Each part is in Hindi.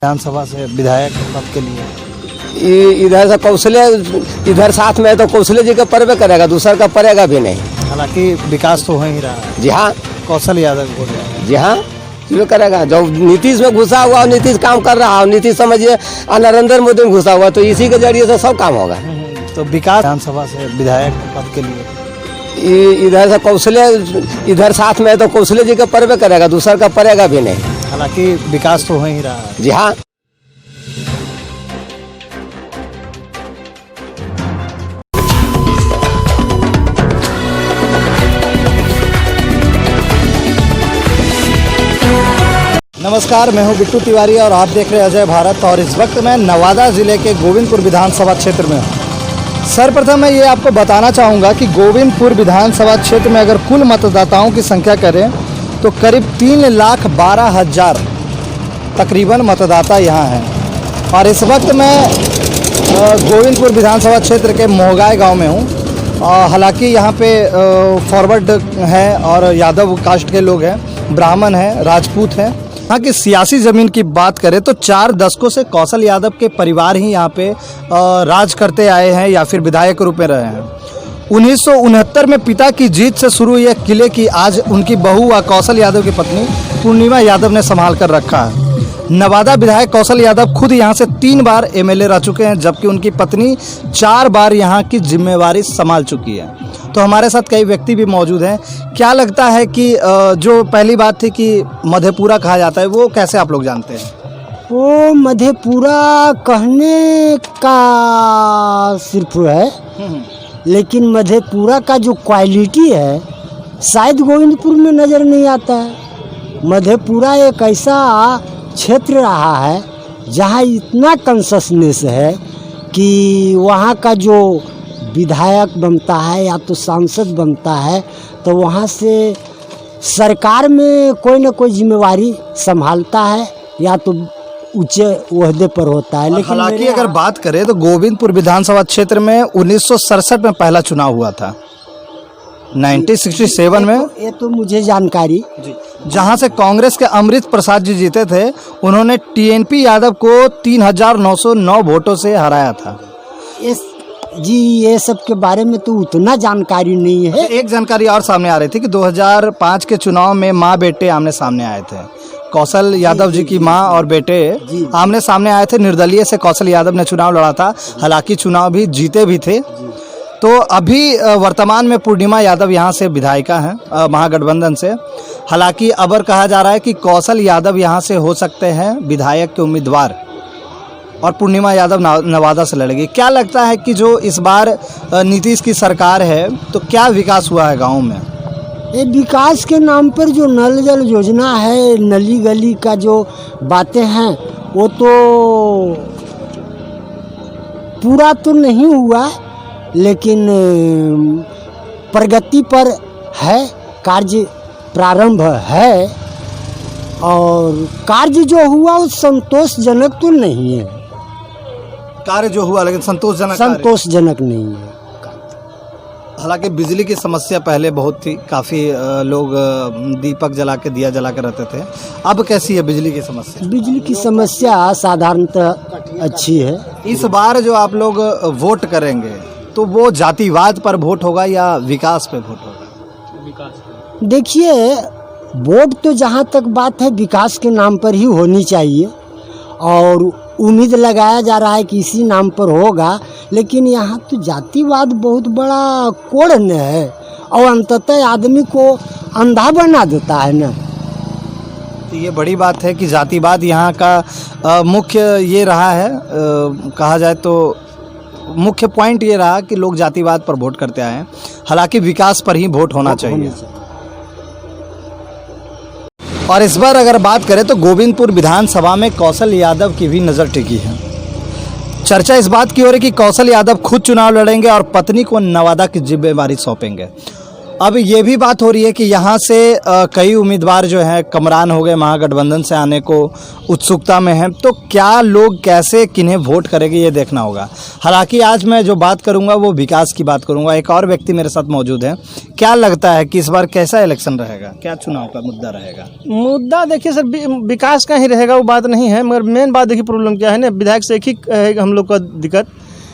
विधानसभा से विधायक पद के लिए इधर से कौशल्य, इधर साथ में है तो कौशल्य जी का पर्व करेगा, दूसरा का पड़ेगा भी नहीं। हालांकि विकास तो हो ही रहा है। जी हाँ, कौशल यादव बोल रहे हैं। जी हाँ, क्यों करेगा? जो नीतीश में घुसा हुआ, नीतीश काम कर रहा है, नीतीश समझिए नरेंद्र मोदी में घुसा हुआ, तो इसी के जरिए से सब काम होगा। तो विकास विधानसभा से विधायक पद के लिए इधर से कौशल्य, इधर साथ में है तो कौशल्य जी का पर्व करेगा, दूसरा का पड़ेगा भी नहीं। हालांकि विकास तो हो ही रहा है। जी हाँ। नमस्कार, मैं हूं बिट्टू तिवारी और आप देख रहे हैं अजय भारत। और इस वक्त मैं नवादा ज़िले के गोविंदपुर विधानसभा क्षेत्र में हूं। सर्वप्रथम मैं ये आपको बताना चाहूँगा कि गोविंदपुर विधानसभा क्षेत्र में अगर कुल मतदाताओं की संख्या करें तो करीब 3,12,000 तकरीबन मतदाता यहाँ हैं। और इस वक्त मैं गोविंदपुर विधानसभा क्षेत्र के मोहगाय गाँव में हूँ। हालांकि यहाँ पे फॉरवर्ड है और यादव कास्ट के लोग हैं, ब्राह्मण हैं, राजपूत हैं। यहाँ की सियासी ज़मीन की बात करें तो 4 दशकों से कौशल यादव के परिवार ही यहाँ पे राज करते आए हैं या फिर विधायक के रूप में रहे हैं। 1969 में पिता की जीत से शुरू हुई किले की आज उनकी बहू व कौशल यादव की पत्नी पूर्णिमा यादव ने संभाल कर रखा है। नवादा विधायक कौशल यादव खुद यहाँ से 3 बार एमएलए रह चुके हैं, जबकि उनकी पत्नी 4 बार यहाँ की जिम्मेवारी संभाल चुकी है। तो हमारे साथ कई व्यक्ति भी मौजूद हैं। क्या लगता है कि जो पहली बात थी कि मधेपुरा कहा जाता है, वो कैसे आप लोग जानते हैं? वो मधेपुरा कहने का सिर्फ है, लेकिन मधेपुरा का जो क्वालिटी है शायद गोविंदपुर में नज़र नहीं आता है। मधेपुरा एक ऐसा क्षेत्र रहा है जहाँ इतना कंससनेस है कि वहाँ का जो विधायक बनता है या तो सांसद बनता है तो वहाँ से सरकार में कोई ना कोई जिम्मेवारी संभालता है या तो ऊंचे ओहदे पर होता है। लेकिन हालांकि अगर बात करें तो गोविंदपुर विधानसभा क्षेत्र में 1967 में पहला चुनाव हुआ था, 1967 में। ये तो मुझे जानकारी, जहां से कांग्रेस के अमृत प्रसाद जी जीते थे, उन्होंने टीएनपी यादव को 3,909 वोटों से हराया था। ये सब के बारे में तो उतना जानकारी नहीं है। एक जानकारी और सामने आ रही थी कि 2005 के चुनाव में माँ बेटे आमने सामने आए थे। कौशल यादव जी की माँ और बेटे आमने सामने आए थे। निर्दलीय से कौशल यादव ने चुनाव लड़ा था, हालांकि चुनाव भी जीते भी थे। तो अभी वर्तमान में पूर्णिमा यादव यहाँ से विधायिका हैं महागठबंधन से। हालांकि अबर कहा जा रहा है कि कौशल यादव यहाँ से हो सकते हैं विधायक के उम्मीदवार और पूर्णिमा यादव नवादा से लड़ेगी। क्या लगता है कि जो इस बार नीतीश की सरकार है तो क्या विकास हुआ है गाँव में? ये विकास के नाम पर जो नल जल योजना है, नली गली का जो बातें हैं, वो तो पूरा तो नहीं हुआ, लेकिन प्रगति पर है, कार्य प्रारंभ है। और कार्य जो हुआ वो संतोषजनक तो नहीं है। कार्य जो हुआ लेकिन संतोषजनक नहीं है। हालांकि बिजली की समस्या पहले बहुत थी, काफ़ी लोग दीपक जला के दिया जला के रहते थे। अब कैसी है बिजली की समस्या? बिजली की समस्या साधारणतः अच्छी है। इस बार जो आप लोग वोट करेंगे तो वो जातिवाद पर वोट होगा या विकास पे वोट होगा? देखिए, वोट तो जहाँ तक बात है विकास के नाम पर ही होनी चाहिए और उम्मीद लगाया जा रहा है कि इसी नाम पर होगा। लेकिन यहाँ तो जातिवाद बहुत बड़ा कोड़न है और अंततः आदमी को अंधा बना देता है ना। तो ये बड़ी बात है कि जातिवाद यहाँ का मुख्य ये रहा है, कहा जाए तो मुख्य पॉइंट ये रहा कि लोग जातिवाद पर वोट करते आए हैं। हालांकि विकास पर ही वोट होना चाहिए। और इस बार अगर बात करें तो गोविंदपुर विधानसभा में कौशल यादव की भी नज़र टिकी है। चर्चा इस बात की हो रही कि कौशल यादव खुद चुनाव लड़ेंगे और पत्नी को नवादा की जिम्मेवारी सौंपेंगे। अब ये भी बात हो रही है कि यहाँ से कई उम्मीदवार जो हैं कमरान हो गए, महागठबंधन से आने को उत्सुकता में हैं, तो क्या लोग कैसे किन्हें वोट करेंगे ये देखना होगा। हालांकि आज मैं जो बात करूंगा वो विकास की बात करूंगा। एक और व्यक्ति मेरे साथ मौजूद है। क्या लगता है कि इस बार कैसा इलेक्शन रहेगा, क्या चुनाव का मुद्दा रहेगा? मुद्दा देखिए सर, विकास का ही रहेगा, वो बात नहीं है। मगर मेन बात देखिए प्रॉब्लम क्या है ना, विधायक से एक ही है हम लोग का दिक्कत।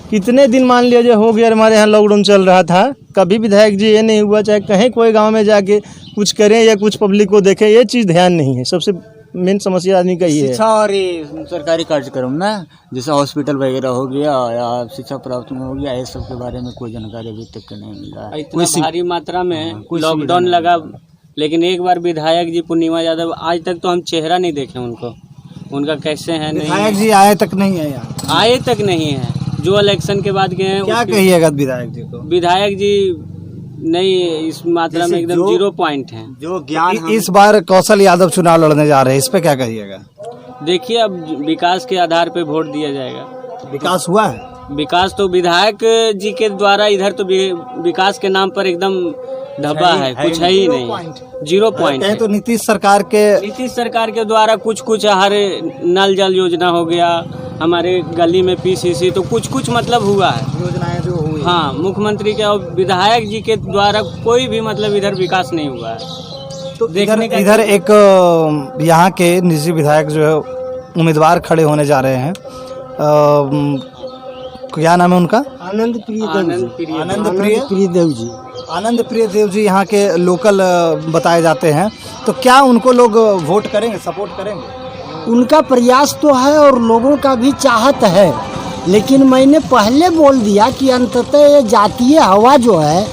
कितने दिन मान लिया जो हो गया, हमारे यहाँ लॉकडाउन चल रहा था, कभी विधायक जी ये नहीं हुआ चाहे कहीं कोई गांव में जाके कुछ करें या कुछ पब्लिक को देखें, ये चीज़ ध्यान नहीं है। सबसे मेन समस्या आदमी का ये है। शिक्षा और ये सरकारी कार्यक्रम ना, जैसे हॉस्पिटल वगैरह हो गया या शिक्षा प्राप्त हो गया, ये सब के बारे में कोई जानकारी अभी तक नहीं मिला। इतना भारी मात्रा में लॉकडाउन लगा, लेकिन एक बार विधायक जी पूर्णिमा यादव, आज तक तो हम चेहरा नहीं देखे उनका कैसे है। नहीं विधायक जी आए तक नहीं है यहाँ, आए तक नहीं है। जो इलेक्शन के बाद गए हैं, क्या कहिएगा विधायक जी को? विधायक जी नहीं, इस मात्रा में एकदम 0 पॉइंट है। जो ज्ञान इस बार कौशल यादव चुनाव लड़ने जा रहे हैं, इस पे क्या कहिएगा? देखिए, अब विकास के आधार पे वोट दिया जाएगा। विकास हुआ है? विकास तो विधायक जी के द्वारा इधर तो विकास के नाम पर एकदम धब्बा है, कुछ है ही नहीं, 0 पॉइंट है। तो नीतीश सरकार के द्वारा कुछ हर नल जल योजना हो गया, हमारे गली में PCC, तो कुछ मतलब हुआ है, योजनाएं जो हुई। हाँ, मुख्यमंत्री के और विधायक जी के द्वारा कोई भी मतलब इधर विकास नहीं हुआ है। तो इधर एक यहाँ के निजी विधायक जो है उम्मीदवार खड़े होने जा रहे हैं, क्या नाम है उनका? आनंद प्रिय देव जी यहाँ के लोकल बताए जाते हैं। तो क्या उनको लोग वोट करेंगे, सपोर्ट करेंगे? उनका प्रयास तो है और लोगों का भी चाहत है, लेकिन मैंने पहले बोल दिया कि अंततः ये जातीय हवा जो है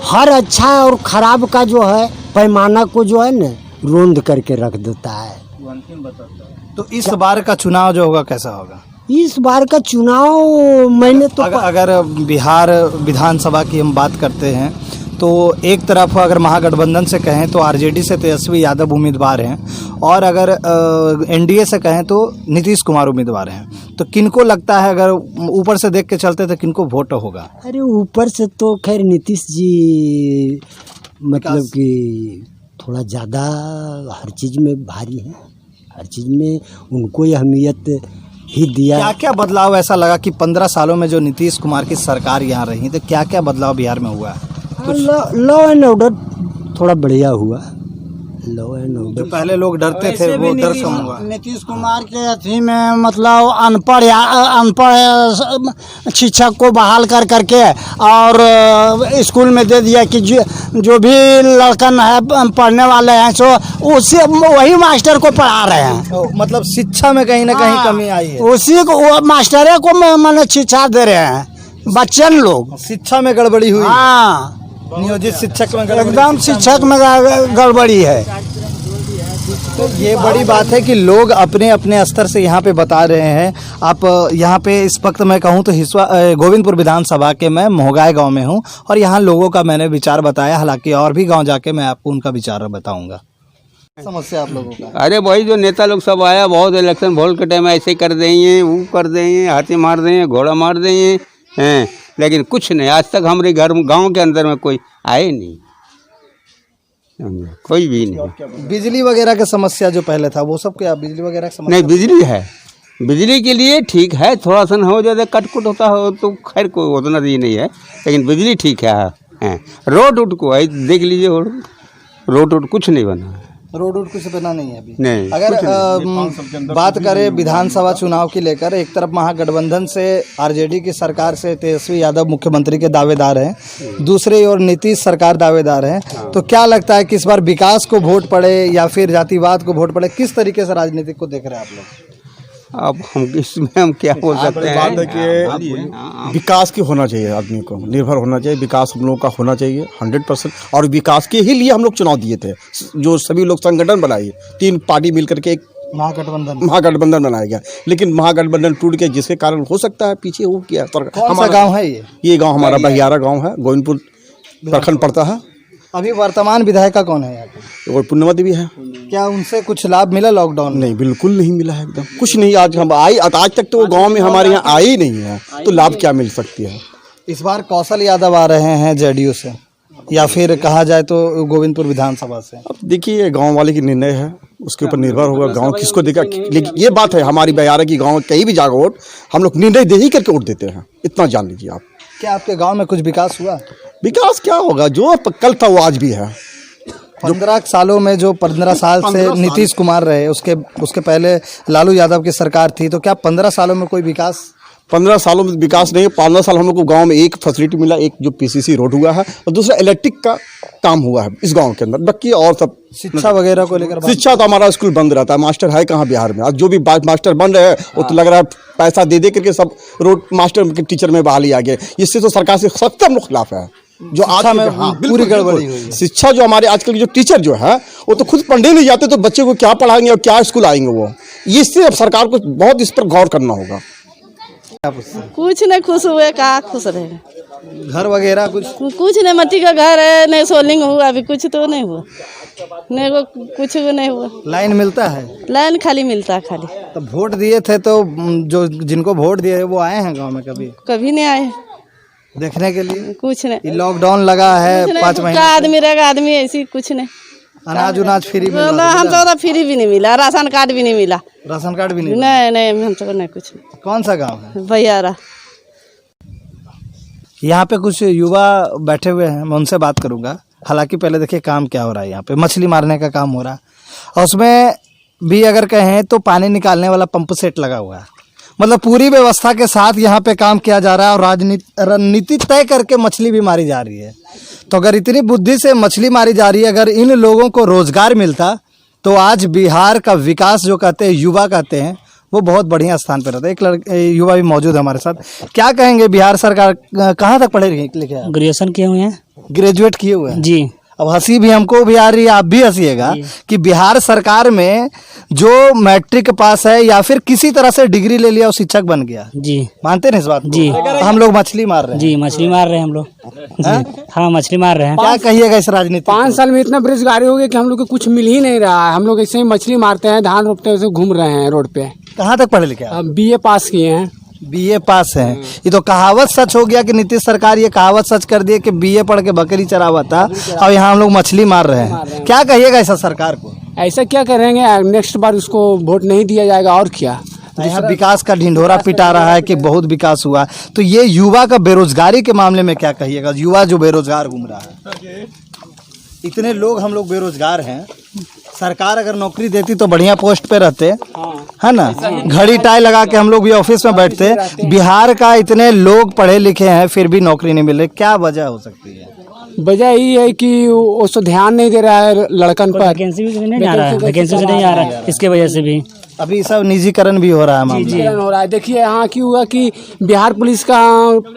हर अच्छा और खराब का जो है पैमाना को जो है न रोंद करके रख देता है। तो इस बार का चुनाव जो होगा कैसा होगा? इस बार का चुनाव मैंने तो अगर बिहार विधानसभा की हम बात करते हैं तो एक तरफ अगर महागठबंधन से कहें तो आरजेडी से तेजस्वी यादव उम्मीदवार हैं, और अगर एनडीए से कहें तो नीतीश कुमार उम्मीदवार हैं। तो किनको लगता है, अगर ऊपर से देख के चलते तो किनको वोट होगा? अरे ऊपर से तो खैर नीतीश जी मतलब कि थोड़ा ज़्यादा हर चीज़ में भारी है, हर चीज़ में उनको अहमियत ही दिया। क्या क्या बदलाव ऐसा लगा कि 15 सालों में जो नीतीश कुमार की सरकार यहाँ रही, तो क्या क्या बदलाव बिहार में हुआ है? लॉ एंड ऑर्डर थोड़ा बढ़िया हुआ। लॉ एंड ऑर्डर, जो पहले लोग डरते थे वो डर कम हुआ। नीतीश कुमार के अथी में मतलब अनपढ़ शिक्षक को बहाल कर करके और स्कूल में दे दिया कि जो भी लड़कन है पढ़ने वाले हैं सो उसी वही मास्टर को पढ़ा रहे हैं। मतलब शिक्षा में कहीं ना कहीं कमी आई है, उसी को मास्टरे को मैंने शिक्षा दे रहे हैं बच्चन लोग। शिक्षा में गड़बड़ी हुई। हाँ, नियोजित शिक्षक में एकदम शिक्षक में गड़बड़ी है। तो ये बड़ी बात है कि लोग अपने अपने स्तर से यहाँ पे बता रहे हैं। आप यहाँ पे इस वक्त मैं कहूँ तो गोविंदपुर विधानसभा के मैं मोहगाय गांव में हूँ, और यहाँ लोगों का मैंने विचार बताया। हालांकि और भी गांव जाके मैं आपको उनका विचार बताऊंगा। समस्या आप लोगों का? अरे वही जो नेता लोग सब आया, बहुत इलेक्शन वोट के टाइम ऐसे कर देंगे, वो कर देंगे, हाथी मार देंगे, घोड़ा मार देंगे हैं, लेकिन कुछ नहीं। आज तक हमारे गांव के अंदर में कोई आए नहीं, कोई भी नहीं। बिजली वगैरह की समस्या जो पहले था वो सब क्या बिजली वगैरह की समस्या? नहीं, बिजली है, बिजली के लिए ठीक है, थोड़ा सा हो जाए कटकुट होता हो तो खैर कोई उतना ही नहीं है, लेकिन बिजली ठीक है। रोड उड को देख लीजिए, रोड उड कुछ नहीं बना है, रोड कुछ बना नहीं है अभी। नहीं। अगर बात करें विधानसभा चुनाव की लेकर, एक तरफ महागठबंधन से आरजेडी की सरकार से तेजस्वी यादव मुख्यमंत्री के दावेदार हैं, दूसरी ओर नीतीश सरकार दावेदार है। तो क्या लगता है कि इस बार विकास को वोट पड़े या फिर जातिवाद को वोट पड़े? किस तरीके से राजनीतिक को देख रहे हैं आप लोग? अब हम क्या बोल सकते हैं? बात है कि विकास की होना चाहिए, आदमी को निर्भर होना चाहिए, विकास हम लोगों का होना चाहिए 100%। और विकास के ही लिए हम लोग चुनाव दिए थे, जो सभी लोग संगठन बनाए, 3 पार्टी मिलकर के एक महागठबंधन बनाया गया, लेकिन महागठबंधन टूट गया, जिसके कारण हो सकता है पीछे हो गया। हमारा गाँव है ये गाँव हमारा बहियारा गाँव है, गोविंदपुर प्रखंड पड़ता है। अभी वर्तमान विधायिका कौन है यहाँ पे? और पूर्णिमा देवी है। क्या उनसे कुछ लाभ मिला लॉकडाउन में? नहीं, बिल्कुल नहीं मिला है, एकदम कुछ नहीं। आज तक तो वो गांव में हमारे यहाँ आई ही नहीं है, तो लाभ क्या मिल सकती है? इस बार कौशल यादव आ रहे हैं जेडीयू से, या फिर कहा जाए तो गोविंदपुर विधानसभा से? अब देखिए गांव वाले की निर्णय है, उसके ऊपर निर्भर होगा गांव किसको देगा। लेकिन ये बात है हमारी बयारा की गांव कहीं भी जाकर वोट हम लोग निर्णय दे ही करके वोट देते हैं, इतना जान लीजिए आप। क्या आपके गांव में कुछ विकास हुआ? विकास क्या होगा, जो कल था वो आज भी है। 15 सालों में जो 15 साल से नीतीश कुमार रहे, उसके पहले लालू यादव की सरकार थी, तो क्या 15 सालों में कोई विकास? 15 सालों में विकास नहीं, 15 साल हम लोग को गांव में एक फैसिलिटी मिला, एक जो पीसीसी रोड हुआ है और दूसरा इलेक्ट्रिक का काम हुआ है इस गांव के अंदर। बाकी और सब शिक्षा वगैरह को लेकर शिक्षा तो हमारा स्कूल बंद रहता है, मास्टर है कहाँ बिहार में। आज जो भी मास्टर बन रहे हैं वो तो लग रहा है पैसा दे करके सब रोड मास्टर के टीचर में बहाली आ गए। इससे तो सरकार से सख्त हम लोग खिलाफ है। जो आज में पूरी गड़बड़ी हुई है। शिक्षा जो हमारे आजकल के जो टीचर जो है वो तो खुद पढ़ने नहीं जाते, तो बच्चे को क्या पढ़ाएंगे और क्या स्कूल आएंगे वो। इससे अब सरकार को बहुत इस पर गौर करना होगा। कुछ नहीं खुश हुए, कहाँ खुश रहे। घर वगैरह कुछ नहीं, मट्टी का घर है, नहीं सोलिंग हुआ, अभी कुछ तो नहीं हुआ, नहीं वो कुछ भी नहीं हुआ। लाइन मिलता है? लाइन खाली मिलता है खाली। तो वोट दिए थे तो जो जिनको वोट दिए वो आए हैं गांव में? कभी नहीं आए देखने के लिए? कुछ नहीं। लॉकडाउन लगा है 5 महीने, आदमी रहेगा आदमी ऐसी कुछ नहीं। अनाज उनाज फ्री मिला? हमको तो फ्री भी नहीं मिला, राशन कार्ड भी नहीं मिला। राशन कार्ड भी नहीं? नहीं हमको नहीं कुछ। कौन सा गांव है? बयारा। यहाँ पे कुछ युवा बैठे हुए हैं, मैं उनसे बात करूंगा। हालांकि पहले देखिए काम क्या हो रहा है। यहाँ पे मछली मारने का काम हो रहा है और उसमें भी अगर कहें तो पानी निकालने वाला पंप सेट लगा हुआ है। मतलब पूरी व्यवस्था के साथ यहाँ पे काम किया जा रहा है और रणनीति तय करके मछली भी मारी जा रही है। तो अगर इतनी बुद्धि से मछली मारी जा रही है, अगर इन लोगों को रोजगार मिलता तो आज बिहार का विकास जो कहते हैं, युवा कहते हैं, वो बहुत बढ़िया स्थान पर रहता है। एक युवा भी मौजूद है हमारे साथ। क्या कहेंगे, बिहार सरकार कहाँ तक पढ़े लिखे? ग्रेजुएशन किए हुए हैं। ग्रेजुएट किए हुए हैं जी। अब हंसी भी हमको भी आ रही है, आप भी हंसीएगा कि बिहार सरकार में जो मैट्रिक पास है या फिर किसी तरह से डिग्री ले लिया वो शिक्षक बन गया। जी मानते हैं इस बात को? जी। हम लोग मछली मार रहे हैं। जी मछली मार रहे हैं हम लोग। हाँ मछली मार रहे हैं। क्या कहिएगा इस राजनीति? 5 साल में इतना बेरोजगारी हो गया कि हम लोग को कुछ मिल ही नहीं रहा है। हम लोग ऐसे ही मछली मारते हैं, धान रोपते हैं, घूम रहे हैं रोड पे। कहाँ तक पढ़े लिखे? BA पास किए हैं। BA पास है। ये तो कहावत सच हो गया कि नीतीश सरकार ये कहावत सच कर दी कि BA पढ़ के बकरी चरावा था और यहाँ हम लोग मछली मार रहे हैं। क्या कहिएगा ऐसा सरकार को? ऐसा क्या करेंगे, नेक्स्ट बार उसको वोट नहीं दिया जाएगा और क्या। यहाँ विकास का ढिंढोरा पिटा रहा है कि बहुत विकास हुआ, तो ये युवा का बेरोजगारी के मामले में क्या कहिएगा? युवा जो बेरोजगार घूम रहा है, इतने लोग हम लोग बेरोजगार हैं। सरकार अगर नौकरी देती तो बढ़िया पोस्ट पे रहते, है ना? घड़ी टाई लगा के हम लोग भी ऑफिस में बैठते। बिहार का इतने लोग पढ़े लिखे हैं फिर भी नौकरी नहीं मिल रही, क्या वजह हो सकती है? वजह यही है कि वो तो ध्यान नहीं दे रहा है लड़कन पर। वैकेंसी भी नहीं आ रहा है, वैकेंसी नहीं आ रहा है, इसके वजह से भी अभी सब निजीकरण भी हो रहा है। निजीकरण हो रहा है। देखिए यहाँ क्यों हुआ कि बिहार पुलिस का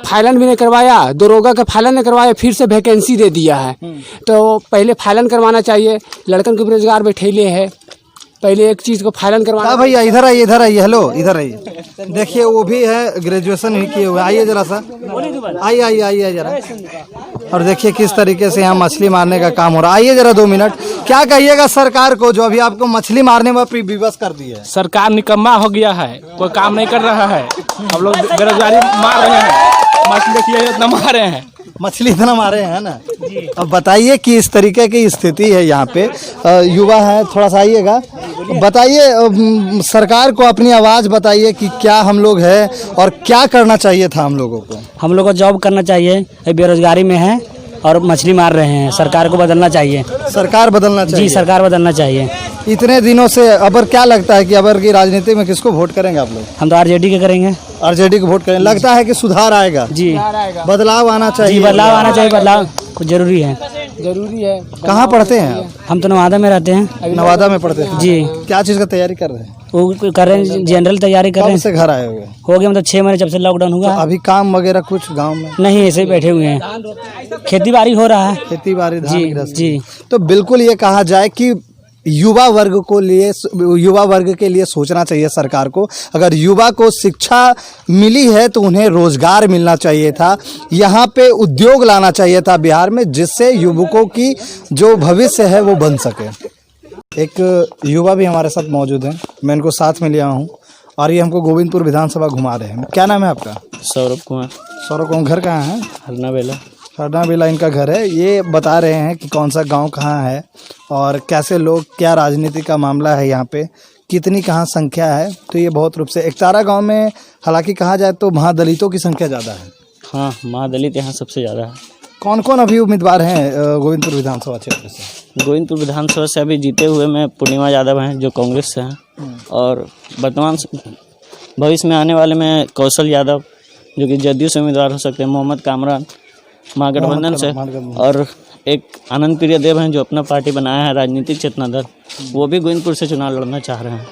फाइलन भी नहीं करवाया, दरोगा का फाइलन नहीं करवाया, फिर से वैकेंसी दे दिया है। तो पहले फाइलन करवाना चाहिए, लड़कन को बेरोजगार बैठेले है, पहले एक चीज को फाइलन करवाना। भैया इधर आइए, हेलो इधर आइए। देखिए वो भी है, ग्रेजुएशन ही किए हुए। आइए जरा सा, आइए जरा। और देखिए किस तरीके से यहाँ मछली मारने का काम हो रहा है। आइए जरा 2 मिनट। क्या कहिएगा सरकार को जो अभी आपको मछली मारने में विवश कर दी है? सरकार निकम्मा हो गया है, कोई काम नहीं कर रहा है। हम लोग बेरोजगारी मार रहे हैं, मछली देखिए इतना मार रहे हैं, मछली इतना मारे हैं ना। अब बताइए कि इस तरीके की स्थिति है यहाँ पे। युवा है, थोड़ा सा आइएगा, बताइए सरकार को अपनी आवाज़ बताइए कि क्या हम लोग है और क्या करना चाहिए था हम लोगों को? हम लोग को जॉब करना चाहिए, बेरोजगारी में है और मछली मार रहे हैं। सरकार को बदलना चाहिए। सरकार बदलना चाहिए? जी सरकार बदलना चाहिए। इतने दिनों से अब क्या लगता है कि अब की राजनीति में किसको वोट करेंगे आप लोग? हम तो RJD के करेंगे। RJD को वोट करेंगे। लगता है कि सुधार आएगा? जी बदलाव आना चाहिए। बदलाव आना चाहिए, बदलाव कुछ जरूरी है। कहाँ पढ़ते हैं आप? हम तो नवादा में रहते हैं। नवादा में पढ़ते हैं? जी। क्या चीज़ का तैयारी कर रहे हैं? वो कर रहे हैं, जनरल तैयारी कर रहे हैं। कब से घर आए हुए? हो गया मतलब 6 महीने जब से लॉकडाउन हुआ। तो अभी काम वगैरह कुछ गांव में नहीं, ऐसे ही बैठे हुए हैं। खेती बाड़ी हो रहा है। खेती बाड़ी जी। तो बिल्कुल ये कहा जाए कि युवा वर्ग के लिए सोचना चाहिए सरकार को। अगर युवा को शिक्षा मिली है तो उन्हें रोजगार मिलना चाहिए था। यहाँ पे उद्योग लाना चाहिए था बिहार में, जिससे युवकों की जो भविष्य है वो बन सके। एक युवा भी हमारे साथ मौजूद है, मैं इनको साथ में लिया हूँ और ये हमको गोविंदपुर विधानसभा घुमा रहे हैं। क्या नाम है आपका? सौरभ कुमार। सौरभ कुमार। घर कहाँ है? हरना बेला। सरना बिला इनका घर है। ये बता रहे हैं कि कौन सा गांव कहाँ है और कैसे लोग, क्या राजनीति का मामला है यहाँ पे, कितनी कहाँ संख्या है। तो ये बहुत रूप से एकतारा गांव में हालांकि कहा जाए तो महादलितों की संख्या ज़्यादा है। हाँ, महादलित यहाँ सबसे ज़्यादा है। कौन कौन अभी उम्मीदवार हैं गोविंदपुर विधानसभा क्षेत्र से? गोविंदपुर विधानसभा से अभी जीते हुए में पूर्णिमा यादव हैं जो कांग्रेस से हैं, और वर्तमान भविष्य में आने वाले में कौशल यादव जो कि जदयू से उम्मीदवार हो सकते हैं, मोहम्मद कामरान महागठबंधन से, और एक आनंद प्रिय देव हैं जो अपना पार्टी बनाया है राजनीतिक चेतना दल, वो भी गोविंदपुर से चुनाव लड़ना चाह रहे हैं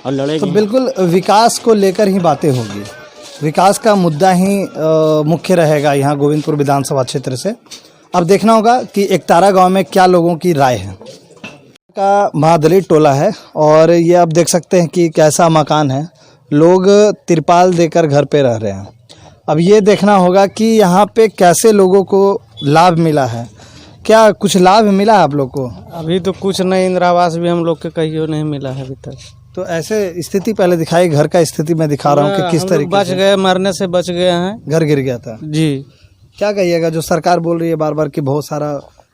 और लड़ेंगे। तो बिल्कुल विकास को लेकर ही बातें होगी, विकास का मुद्दा ही मुख्य रहेगा यहाँ गोविंदपुर विधानसभा क्षेत्र से। अब देखना होगा कि एकतारा गांव में क्या लोगों की राय है। का महादलित टोला है और ये आप देख सकते हैं कि कैसा मकान है, लोग तिरपाल देकर घर पे रह रहे हैं। अब ये देखना होगा कि यहाँ पे कैसे लोगों को लाभ मिला है, क्या कुछ लाभ मिला है आप लोग को? अभी तो कुछ नहीं, इंदिरा आवास भी हम लोग के कहीं नहीं मिला है अभी तक। तो ऐसे स्थिति पहले दिखाई, घर का स्थिति मैं दिखा रहा हूँ कि किस तरीके बच गए, मरने से बच गए हैं। घर गिर गया था जी। क्या कहिएगा, जो सरकार बोल रही है बार बार कि बहुत सारा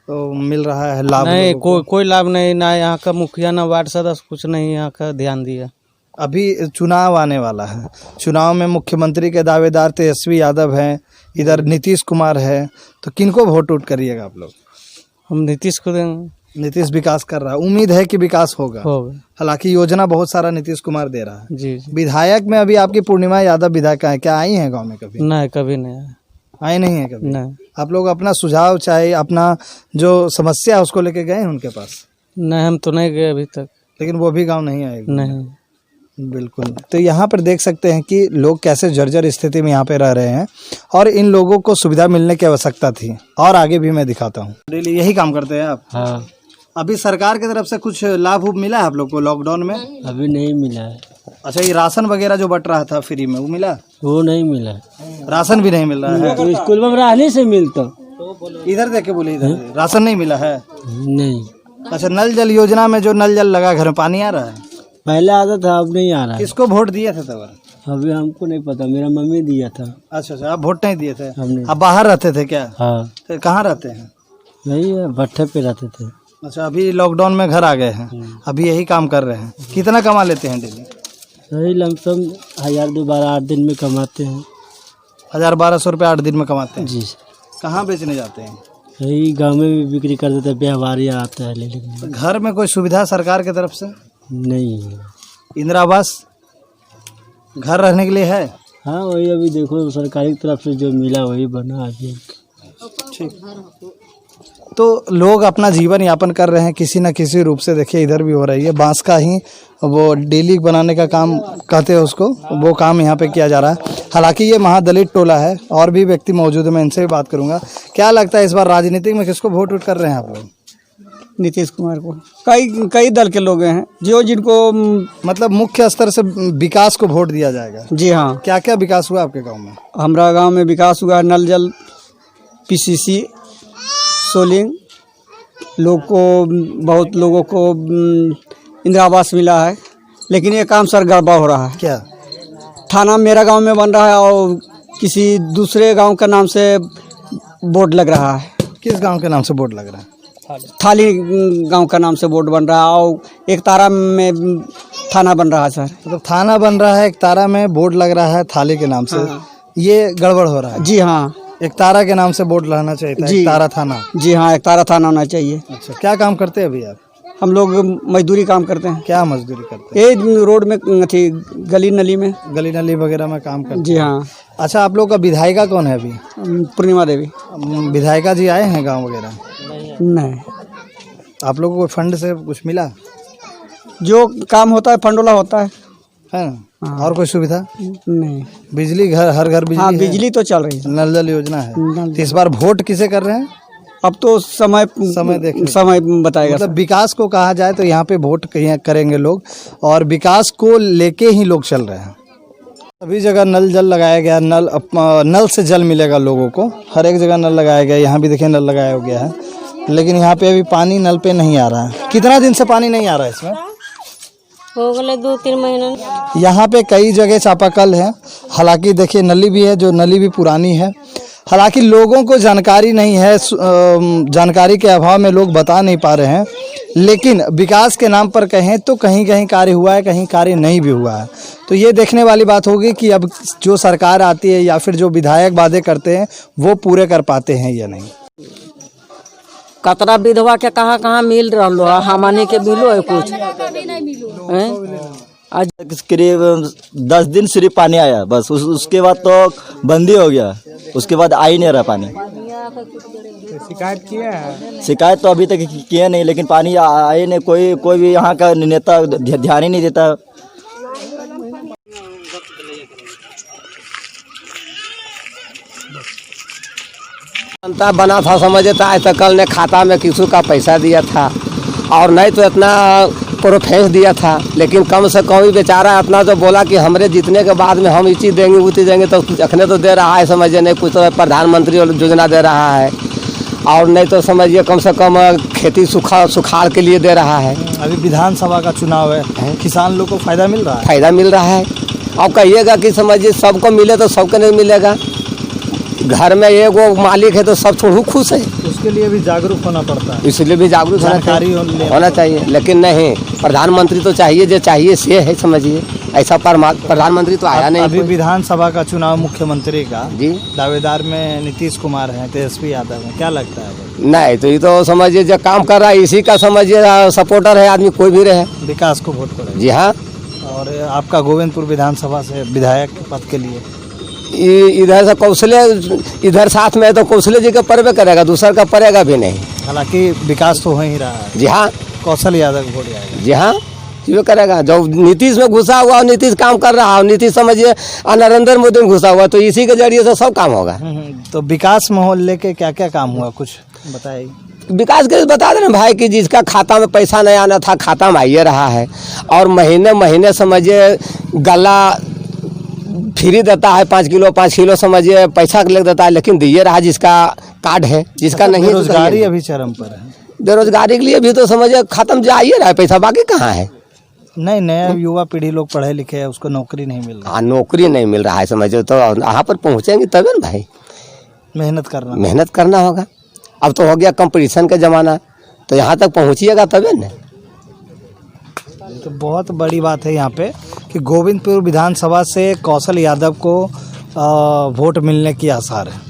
मिल रहा है लाभ? नहीं, कोई लाभ नहीं, ना यहाँ का मुखिया ना वार्ड सदस्य कुछ नहीं यहाँ का ध्यान दिया। अभी चुनाव आने वाला है, चुनाव में मुख्यमंत्री के दावेदार तेजस्वी यादव हैं, इधर नीतीश कुमार है, तो किनको वोट उठ करिएगा आप लोग? हम नीतीश को देंगे। नीतीश विकास कर रहा है, उम्मीद है कि विकास होगा। हालांकि योजना बहुत सारा नीतीश कुमार दे रहा है। जी। विधायक में अभी आपकी पूर्णिमा यादव विधायक है, क्या आई हैं गांव में कभी? नहीं, कभी नहीं आई नहीं है कभी? नहीं। आप लोग अपना सुझाव चाहे अपना जो समस्या है उसको लेके गए हैं उनके पास? नहीं, हम तो नहीं गए अभी तक। लेकिन वो भी गाँव नहीं आएगा? नहीं। बिल्कुल। तो यहाँ पर देख सकते हैं कि लोग कैसे जर्जर स्थिति में यहाँ पे रह रहे हैं और इन लोगों को सुविधा मिलने की आवश्यकता थी, और आगे भी मैं दिखाता हूँ। डेली यही काम करते हैं आप? हाँ। अभी सरकार की तरफ से कुछ लाभ मिला है आप लोग को लॉकडाउन में? अभी नहीं मिला है। अच्छा, ये राशन वगैरह जो बट रहा था फ्री में, वो मिला? वो नहीं मिला, राशन भी नहीं मिल रहा है। तो स्कूल में रहने से मिलता। इधर देख के बोले, इधर राशन नहीं मिला है? नहीं। अच्छा, नल जल योजना में जो नल जल लगा घर में पानी आ रहा है? पहले आता था, अब नहीं आ रहा है। किसको वोट दिए थे तब? अभी हमको नहीं पता, मेरा मम्मी दिया था। अच्छा, आप वोट नहीं दिए थे? हमने। आप बाहर रहते थे क्या? हाँ। तो कहाँ रहते हैं? नहीं, भट्टे पे रहते थे। अच्छा, अभी लॉकडाउन में घर आ गए हैं, अभी यही काम कर रहे हैं। कितना कमा लेते हैं डेली? यही लमसम 1000-1200 8 दिन में कमाते हैं। 1000-1200 रुपये 8 दिन में कमाते हैं? जी। कहाँ बेचने जाते हैं? यही गाँव में भी बिक्री कर देते हैं, व्यापारी आता है ले लेके। घर में कोई सुविधा सरकार की तरफ से? नहीं। इंदिरा आवास घर रहने के लिए है? हाँ, वही अभी देखो सरकारी तरफ से जो मिला वही बना अभी। तो लोग अपना जीवन यापन कर रहे हैं किसी न किसी रूप से। देखिए इधर भी हो रही है, बांस का ही वो डेली बनाने का काम कहते हैं उसको, वो काम यहाँ पे किया जा रहा है। हालांकि ये महादलित टोला है, और भी व्यक्ति मौजूद है, मैं इनसे भी बात करूंगा। क्या लगता है इस बार राजनीति में किसको वोट उठ कर रहे हैं आप लोग? नीतीश कुमार को। कई दल के लोग हैं जो जिनको मतलब मुख्य स्तर से विकास को वोट दिया जाएगा। जी हाँ। क्या क्या विकास हुआ आपके गाँव में? हमारा गाँव में विकास हुआ, नल जल, PCC, सोलिंग, बहुत लोगों को इंदिरा आवास मिला है। लेकिन ये काम सर गड़बड़ हो रहा है। क्या? थाना मेरा गांव में बन रहा है और किसी दूसरे गांव का नाम से बोर्ड लग रहा है। किस गांव के नाम से बोर्ड लग रहा है? थाली गांव का नाम से बोर्ड बन रहा है और एकतारा में थाना बन रहा है सर। मतलब थाना बन रहा है, एकतारा में बोर्ड लग रहा है थाली के नाम से। हाँ। ये गड़बड़ हो रहा है? जी हाँ। एकतारा के नाम से बोर्ड रहना चाहिए था, एकतारा थाना। जी हाँ, एकतारा थाना होना चाहिए। अच्छा, क्या काम करते हैं अभी आप? हम लोग मजदूरी काम करते हैं। क्या मजदूरी करते हैं? ये रोड में थी, गली नली वगैरह में काम करते हैं। जी हाँ। अच्छा, आप लोग का विधायिका कौन है अभी? पूर्णिमा देवी। विधायिका जी आए हैं गांव वगैरह? नहीं। आप लोगों को फंड से कुछ मिला? जो काम होता है फंड वाला होता है ना? और कोई सुविधा नहीं? बिजली घर, हर घर बिजली? हाँ, बिजली तो चल रही है, नल जल योजना है। इस बार वोट किसे कर रहे हैं? अब तो समय बताएगा। मतलब विकास को कहा जाए तो यहाँ पे वोट करेंगे लोग, और विकास को लेके ही लोग चल रहे हैं। सभी जगह नल जल लगाया गया, नल से जल मिलेगा लोगों को, हर एक जगह नल लगाया गया। यहाँ भी देखिए नल लगाया गया है, लेकिन यहाँ पे अभी पानी नल पे नहीं आ रहा है। कितना दिन से पानी नहीं आ रहा है इसमें? हो गए 2-3 महीना। यहाँ पे कई जगह चापाकल है, हालांकि देखिए नली भी है, जो नली भी पुरानी है। हालांकि लोगों को जानकारी नहीं है, जानकारी के अभाव में लोग बता नहीं पा रहे हैं, लेकिन विकास के नाम पर कहें तो कहीं कहीं कार्य हुआ है, कहीं कार्य नहीं भी हुआ है। तो ये देखने वाली बात होगी कि अब जो सरकार आती है या फिर जो विधायक वादे करते हैं वो पूरे कर पाते हैं या नहीं। कतरा विधवा के कहाँ मिल रहा है, हमने के मिलो है कुछ आज करीब 10 दिन सिर्फ पानी आया बस, उसके बाद तो बंदी हो गया, उसके बाद आ ही नहीं रहा पानी। शिकायत किया है? शिकायत तो अभी तक किया नहीं, लेकिन पानी आए नहीं, कोई भी यहाँ का नेता ध्यान ही नहीं देता। जनता बना था समझे था, ऐसा कल ने खाता में किसी का पैसा दिया था और नहीं तो इतना प्रोफेंस दिया था, लेकिन कम से कम ही बेचारा इतना तो बोला कि हमरे जीतने के बाद में हम ये चीज़ देंगे वो चीज़ देंगे, तो अखने तो दे रहा है समझिए, नहीं कुछ तो प्रधानमंत्री योजना दे रहा है और नहीं तो समझिए कम से कम खेती सुखाड़ के लिए दे रहा है। अभी विधानसभा का चुनाव है, किसान लोग को फायदा मिल रहा है? फायदा मिल रहा है। अब कहिएगा कि समझिए सबको मिले तो सबको नहीं मिलेगा, घर में एक वो मालिक है तो सब थोड़ा खुश है, उसके लिए भी जागरूक होना पड़ता है, इसलिए भी जागरूक होना चाहिए। लेकिन नहीं, प्रधानमंत्री तो चाहिए, जो चाहिए से है समझिए, ऐसा प्रधानमंत्री तो आया नहीं। अभी विधानसभा का चुनाव मुख्यमंत्री का जी दावेदार में नीतीश कुमार हैं, तेजस्वी यादव हैं, क्या लगता है? नहीं तो ये तो समझिए जो काम कर रहा है इसी का समझिए सपोर्टर है आदमी, कोई भी रहे विकास को वोट करें। जी हाँ। और आपका गोविंदपुर विधानसभा से विधायक पद के लिए इधर से कौशले, इधर साथ में तो कौशले जी का पर्वे करेगा, दूसरा का पड़ेगा भी नहीं। हालांकि विकास तो हो ही रहा है। जी हाँ, कौशल यादव वोट आएगा। जी हाँ, ये करेगा। जो नीतीश में घुसा हुआ और नीतीश काम कर रहा है, नीतीश समझिए नरेंद्र मोदी में घुसा हुआ, तो इसी के जरिए से सब काम होगा। तो विकास माहौल लेके क्या क्या काम हुआ, कुछ बताइए। विकास के बता दें भाई कि जिसका खाता में पैसा नहीं आना था खाता में आइए रहा है, और महीने महीने समझिए गला फ्री देता है, 5 किलो समझिए पैसा ले देता है, लेकिन दिए रहा जिसका कार्ड है, जिसका नहीं। बेरोजगारी अभी चरम पर है, बेरोजगारी के लिए भी तो समझिए खत्म जाइए रहा है, पैसा बाकी कहाँ है। नहीं, नया युवा पीढ़ी लोग पढ़े लिखे है, उसको नौकरी नहीं मिल रहा। हाँ, नौकरी नहीं मिल रहा है समझिए, तो यहाँ पर पहुँचेंगे तभी ना भाई, मेहनत करना होगा। अब तो हो गया कंपटीशन का ज़माना, तो यहाँ तक पहुँचिएगा तभी ना। तो बहुत बड़ी बात है यहाँ पे कि गोविंदपुर विधानसभा से कौशल यादव को वोट मिलने की आसार है।